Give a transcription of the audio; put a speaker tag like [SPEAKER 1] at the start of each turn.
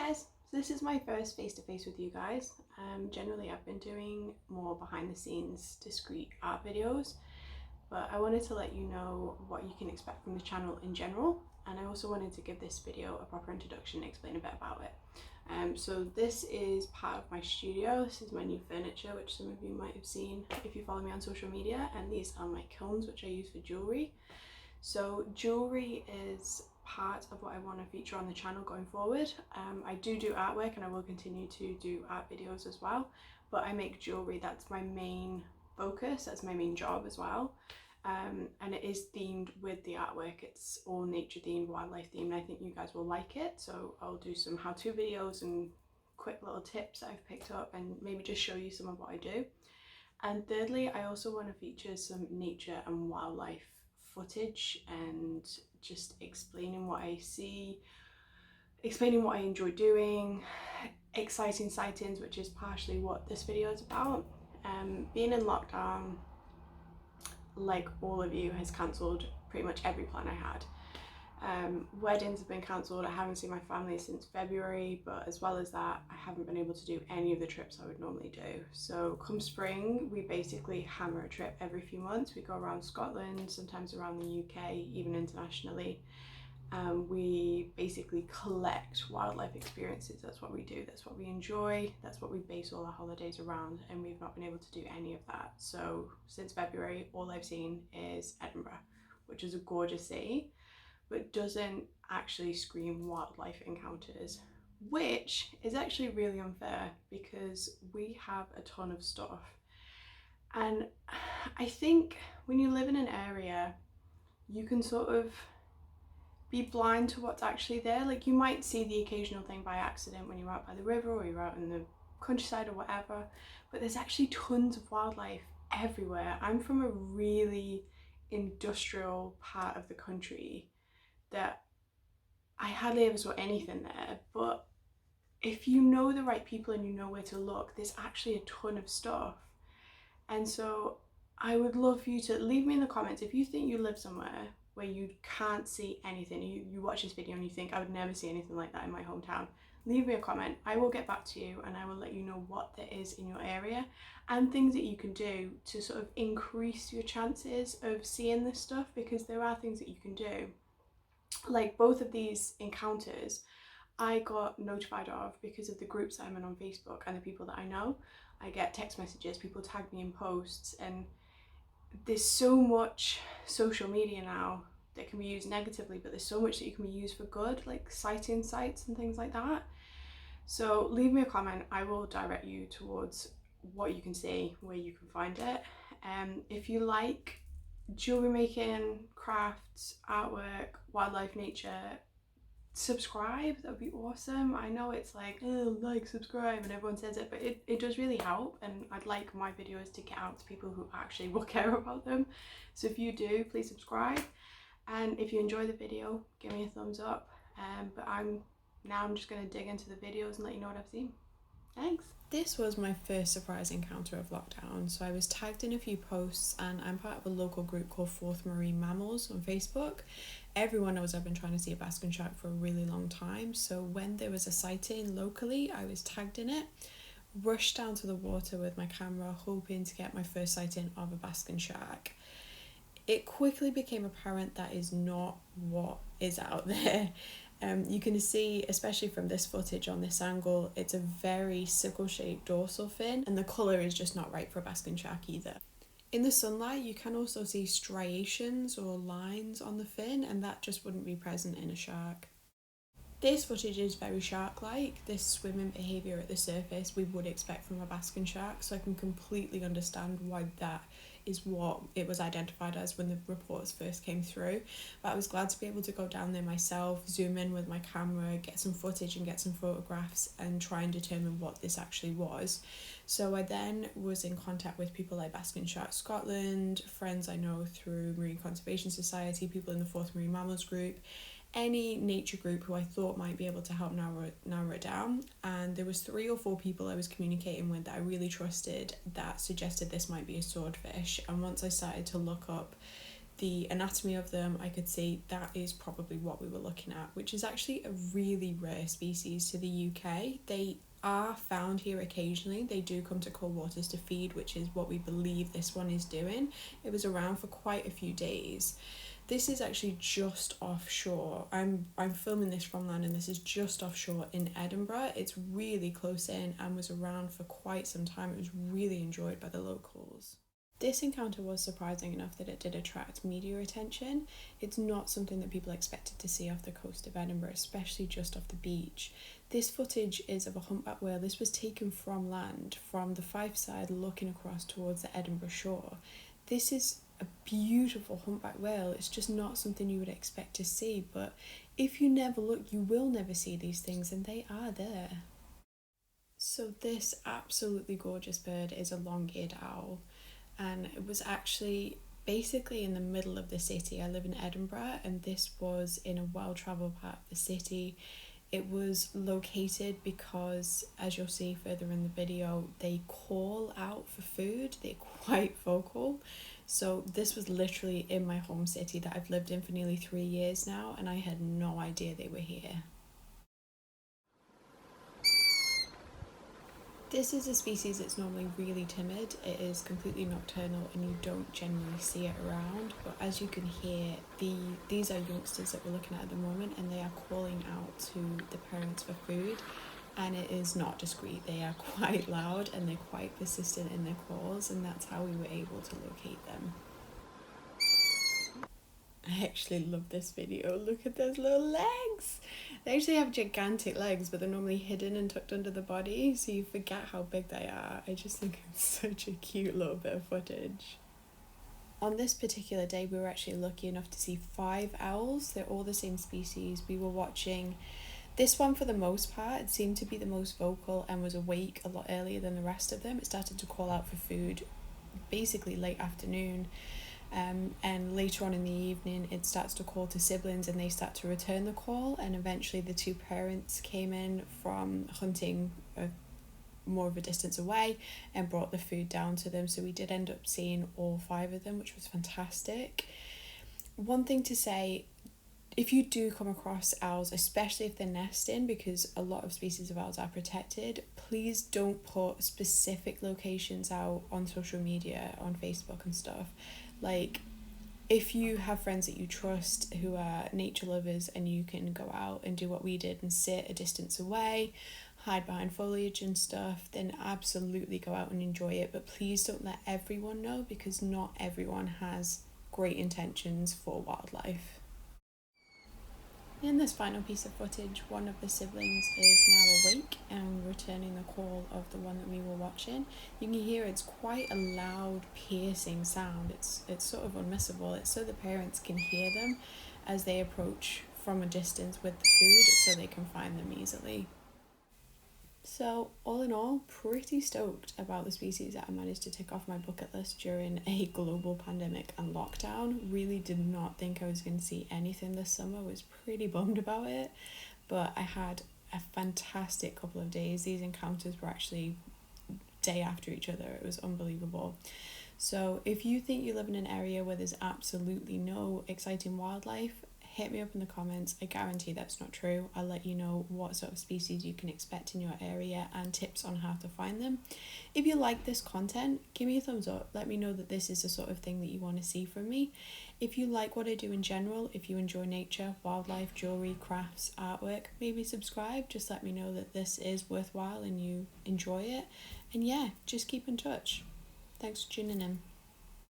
[SPEAKER 1] guys, so this is my first face-to-face with you guys. Generally I've been doing more behind the scenes discreet art videos, but I wanted to let you know what you can expect from the channel in general, and I also wanted to give this video a proper introduction and explain a bit about it. So this is part of my studio. This is my new furniture, which some of you might have seen if you follow me on social media, and these are my kilns which I use for jewellery. So jewellery is part of what I want to feature on the channel going forward. I do artwork and I will continue to do art videos as well, but I make jewellery. That's my main focus, that's my main job as well. And it is themed with the artwork. It's all nature themed, wildlife themed. I think you guys will like it, so I'll do some how-to videos and quick little tips that I've picked up and maybe just show you some of what I do. And thirdly, I also want to feature some nature and wildlife footage and just explaining what I see, explaining what I enjoy doing, exciting sightings, which is partially what this video is about. Being in lockdown, like all of you, has cancelled pretty much every plan I had. Weddings have been cancelled. I haven't seen my family since February, but as well as that, I haven't been able to do any of the trips I would normally do. So come spring, we basically hammer a trip every few months. We go around Scotland, sometimes around the UK, even internationally. We basically collect wildlife experiences. That's what we do, that's what we enjoy, that's what we base all our holidays around, and we've not been able to do any of that. So since February, all I've seen is Edinburgh, which is a gorgeous city, but doesn't actually scream wildlife encounters, which is actually really unfair because we have a ton of stuff. And I think when you live in an area, you can sort of be blind to what's actually there. Like, you might see the occasional thing by accident when you're out by the river or you're out in the countryside or whatever, but there's actually tons of wildlife everywhere. I'm from a really industrial part of the country that I hardly ever saw anything there, but if you know the right people and you know where to look, there's actually a ton of stuff. And so I would love for you to leave me in the comments if you think you live somewhere where you can't see anything. You watch this video and you think, I would never see anything like that in my hometown. Leave me a comment. I will get back to you and I will let you know what there is in your area and things that you can do to sort of increase your chances of seeing this stuff, because there are things that you can do. Like both of these encounters I got notified of because of the groups that I'm in on Facebook and the people that I know. I get text messages, people tag me in posts, and there's so much social media now that can be used negatively, but there's so much that you can be used for good, like citing sites and things like that. So leave me a comment, I will direct you towards what you can see, where you can find it. If you like jewelry making, crafts, artwork, wildlife, nature, subscribe, that would be awesome. I know it's like, oh, like, subscribe, and everyone says it, but it does really help, and I'd like my videos to get out to people who actually will care about them. So if you do, please subscribe, and if you enjoy the video, give me a thumbs up. But I'm just going to dig into the videos and let you know what I've seen. Thanks. This was my first surprise encounter of lockdown. So I was tagged in a few posts, and I'm part of a local group called Fourth Marine Mammals on Facebook. Everyone knows I've been trying to see a basking shark for a really long time. So when there was a sighting locally, I was tagged in it, rushed down to the water with my camera, hoping to get my first sighting of a basking shark. It quickly became apparent that is not what is out there. You can see, especially from this footage on this angle, it's a very sickle-shaped dorsal fin, and the colour is just not right for a basking shark either. In the sunlight, you can also see striations or lines on the fin, and that just wouldn't be present in a shark. This footage is very shark-like. This swimming behaviour at the surface we would expect from a basking shark, so I can completely understand why that is what it was identified as when the reports first came through. But I was glad to be able to go down there myself, zoom in with my camera, get some footage and get some photographs and try and determine what this actually was. So I then was in contact with people like Basking Shark Scotland, friends I know through Marine Conservation Society, people in the Fourth Marine Mammals group, any nature group who I thought might be able to help narrow it down. And there was 3 or 4 people I was communicating with that I really trusted that suggested this might be a swordfish. And once I started to look up the anatomy of them, I could see that is probably what we were looking at, which is actually a really rare species to the UK. They are found here occasionally. They do come to cold waters to feed, which is what we believe this one is doing. It was around for quite a few days. This is actually just offshore. I'm filming this from land, and this is just offshore in Edinburgh. It's really close in and was around for quite some time. It was really enjoyed by the locals. This encounter was surprising enough that it did attract media attention. It's not something that people expected to see off the coast of Edinburgh, especially just off the beach. This footage is of a humpback whale. This was taken from land, from the Fife side, looking across towards the Edinburgh shore. This is a beautiful humpback whale. It's just not something you would expect to see, but if you never look, you will never see these things, and they are there. So this absolutely gorgeous bird is a long-eared owl, and it was actually basically in the middle of the city. I live in Edinburgh, and this was in a well-travelled part of the city. It was located because, as you'll see further in the video, they call out for food. They're quite vocal. So this was literally in my home city that I've lived in for nearly 3 years now, and I had no idea they were here. This is a species that's normally really timid. It is completely nocturnal and you don't generally see it around, but as you can hear, these are youngsters that we're looking at the moment, and they are calling out to the parents for food, and it is not discreet. They are quite loud and they're quite persistent in their calls, and that's how we were able to locate them. I actually love this video. Look at those little legs. They actually have gigantic legs, but they're normally hidden and tucked under the body, so you forget how big they are. I just think it's such a cute little bit of footage. On this particular day, we were actually lucky enough to see 5 owls. They're all the same species. We were watching this one for the most part. It seemed to be the most vocal and was awake a lot earlier than the rest of them. It started to call out for food basically late afternoon. And later on in the evening it starts to call to siblings, and they start to return the call, and eventually the 2 parents came in from hunting more of a distance away and brought the food down to them. So we did end up seeing all 5 of them, which was fantastic. One thing to say, if you do come across owls, especially if they're nesting, because a lot of species of owls are protected, please don't put specific locations out on social media, on Facebook and stuff. Like, if you have friends that you trust who are nature lovers and you can go out and do what we did and sit a distance away, hide behind foliage and stuff, then absolutely go out and enjoy it. But please don't let everyone know, because not everyone has great intentions for wildlife. In this final piece of footage, one of the siblings is now awake and returning the call of the one that we were watching. You can hear it's quite a loud, piercing sound. It's sort of unmissable. It's so the parents can hear them as they approach from a distance with the food, so they can find them easily. So all in all, pretty stoked about the species that I managed to tick off my bucket list during a global pandemic and lockdown. Really did not think I was going to see anything this summer. Was pretty bummed about it, but I had a fantastic couple of days. These encounters were actually day after each other. It was unbelievable. So if you think you live in an area where there's absolutely no exciting wildlife, hit me up in the comments. I guarantee that's not true. I'll let you know what sort of species you can expect in your area and tips on how to find them. If you like this content, give me a thumbs up. Let me know that this is the sort of thing that you want to see from me. If you like what I do in general, if you enjoy nature, wildlife, jewelry, crafts, artwork, maybe subscribe. Just let me know that this is worthwhile and you enjoy it. And yeah, just keep in touch. Thanks for tuning in.